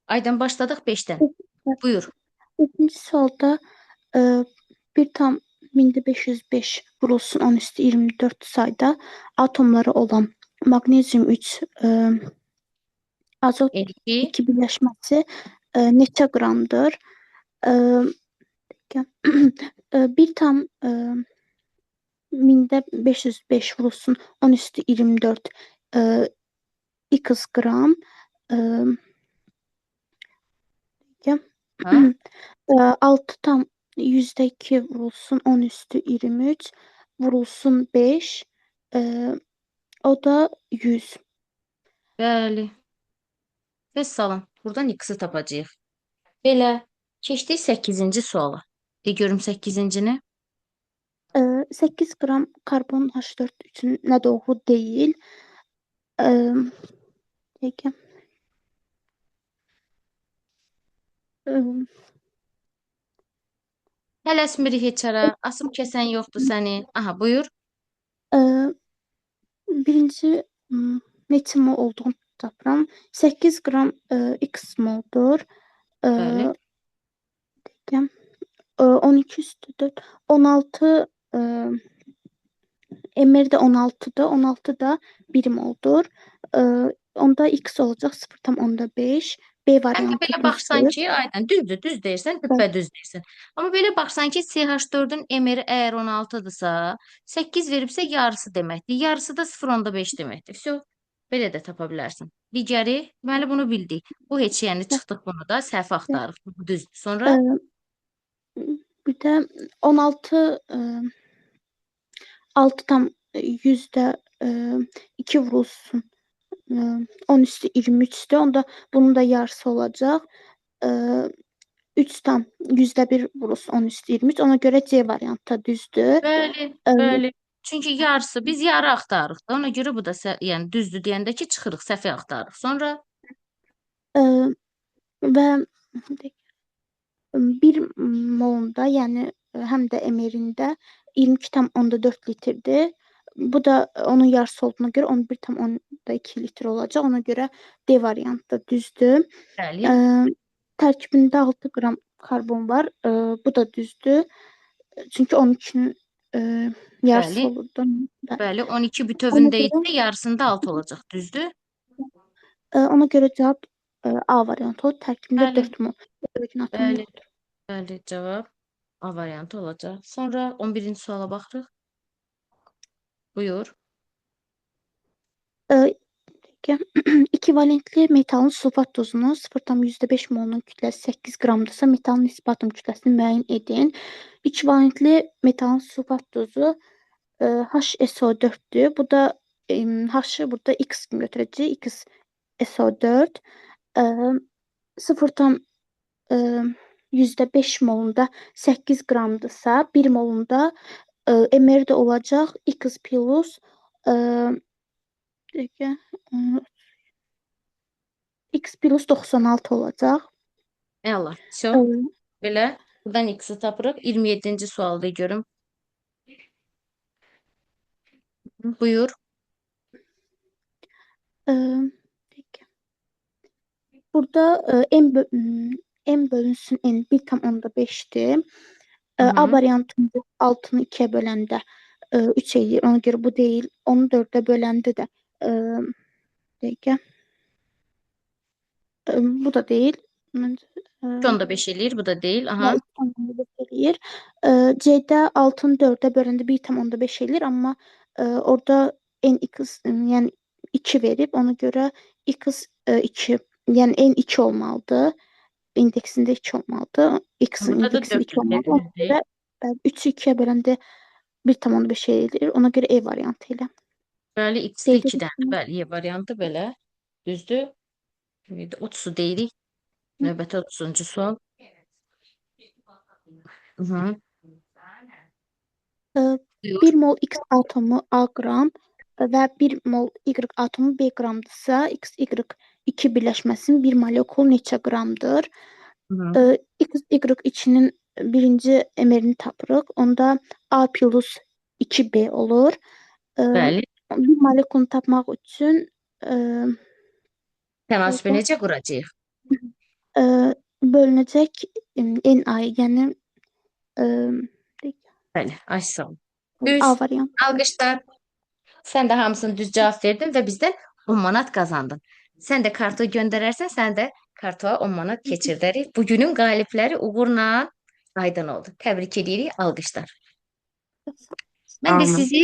Aydan başladıq 5-dən. Buyur. İkinci sualda e, bir tam 1505 vurulsun 10 üstü 24 sayda atomları olan magnezyum 3, azot 2. 2 birleşmesi neçə qramdır? E, bir tam mində 505 vurulsun 10 üstü 24 x gram. E, 6 tam %2 vurulsun 10 üstü 23 vurulsun 5, o da 100. Bəli. Vəssalam. Buradan x-i tapacağıq. Belə. Keçdik 8-ci suala. De görüm 8-cini. 8 qram karbon H4 üçün nə doğru deyil. Dəqiqə. Tələsmirik heç ara. Asım kəsən yoxdur səni. Aha, buyur. Birinci neçə mol olduğunu tapıram. 8 qram x moldur. Bəli. Dəqiqə. 12 üstü 4, 16 mr də 16'dır. 16 da birim oldur. Onda x olacaq 0,5. B Həm də variantı belə baxsan düzdür. ki, aynen düzdür, düz deyirsən, Bəli. düpbədüz deyirsən. Amma belə baxsan ki, CH4-ün emeri əgər 16-dırsa, 8 veribsə yarısı deməkdir. Yarısı da 0,5 deməkdir. Vəsə, belə də tapa bilərsən. Digəri, deməli bunu bildik. Bu heç yəni çıxdıq bunu da, səhv axtarıq. Bu düzdür. Sonra Bir də 16 6 tam %2 vurulsun 10 üstü 23'tü. Onda bunun da yarısı olacaq. 3 tam %1 vurulsun 10 üstü 23. Ona göre C variantı düzdür. bəli, bəli. Çünki yarısı, biz yarı axtarırıq da. Ona görə bu da yəni düzdür deyəndə ki, çıxırıq, səhvi axtarırıq. Sonra Və bir molunda, yəni həm də emerində 22,4 litrdir. Bu da onun yarısı olduğuna görə 11,2 litr olacaq. Ona görə D variantı düzdür. bəli, Tərkibində 6 qram karbon var. Bu da düzdür. Çünki 12'nin yarısı bəli, olurdu. bəli. 12 Ona bütövündə görə, isə yarısında 6 olacaq, düzdür? ona görə cavab A variantı olur. Tərkibində Bəli, 4 mol hidrogen atomu bəli, yoxdur. bəli. Cavab A variantı olacaq. Sonra 11-ci suala baxırıq. Buyur. İkivalentli metalın sulfat dozunu 0,5 molunun kütləsi 8 qramdırsa, metalın nisbi atom kütləsini müəyyən edin. İkivalentli metalın sulfat dozu HSO4'dür. Bu da H'ı burada X kimi götürəcəyik. X SO4 %5 molunda 8 qramdırsa, 1 molunda mR də olacaq X plus X plus 96 olacaq. Əla. Все. Belə. Buradan x-i tapırıq. 27-ci sualda görüm. Buyur. Burada m bölünsün n 1,5'dir. A Hı-hı. variantında 6'nı 2'ye böləndə 3 eləyir. Ona görə bu deyil. Onu 4'e böləndə də dəqiqə. Bu da deyil. Onda 5 eləyir. Bu da deyil. Aha. 2,5 eləyir. C'də 6'nı 4'e böləndə 1,5 eləyir. Amma orada n x yəni 2 verib. Ona görə x 2 yəni n 2 olmalıdır. İndeksində 2 olmalıdır. X'in Burada da indeksində 2 4 olmalıdır. eləyir. Ona görə 3'ü 2'ye böləndə 1,5 eləyir. Ona görə E variantı ilə. Bəli, x-li 2-dəndir. Bəli, Y variantı belə. Düzdür. 30'u deyirik. Növbəti 30-cu sual. Hı-hı. Buyur. 1 mol X atomu A qram və 1 mol Y atomu B qramdırsa, XY2 birləşməsinin bir molekul neçə qramdır? Hı-hı. XY2'nin birinci emerini tapırıq. Onda A plus 2B olur. Bəli. Bir molekulunu tapmaq üçün Tənasibi Oldu. necə quracağıq? E, bölünəcək en ay, yəni e, Bəli, ay sağ ol. Düz. A variantı. Alqışlar. Sən də hamısını düz cavab verdin və bizdən 10 manat qazandın. Sən də kartı göndərərsən, sən də kartova 10 manat keçirdərik. Bugünün qalibləri uğurla aydın oldu. Təbrik edirik, alqışlar. Mən də Sağ olun. sizi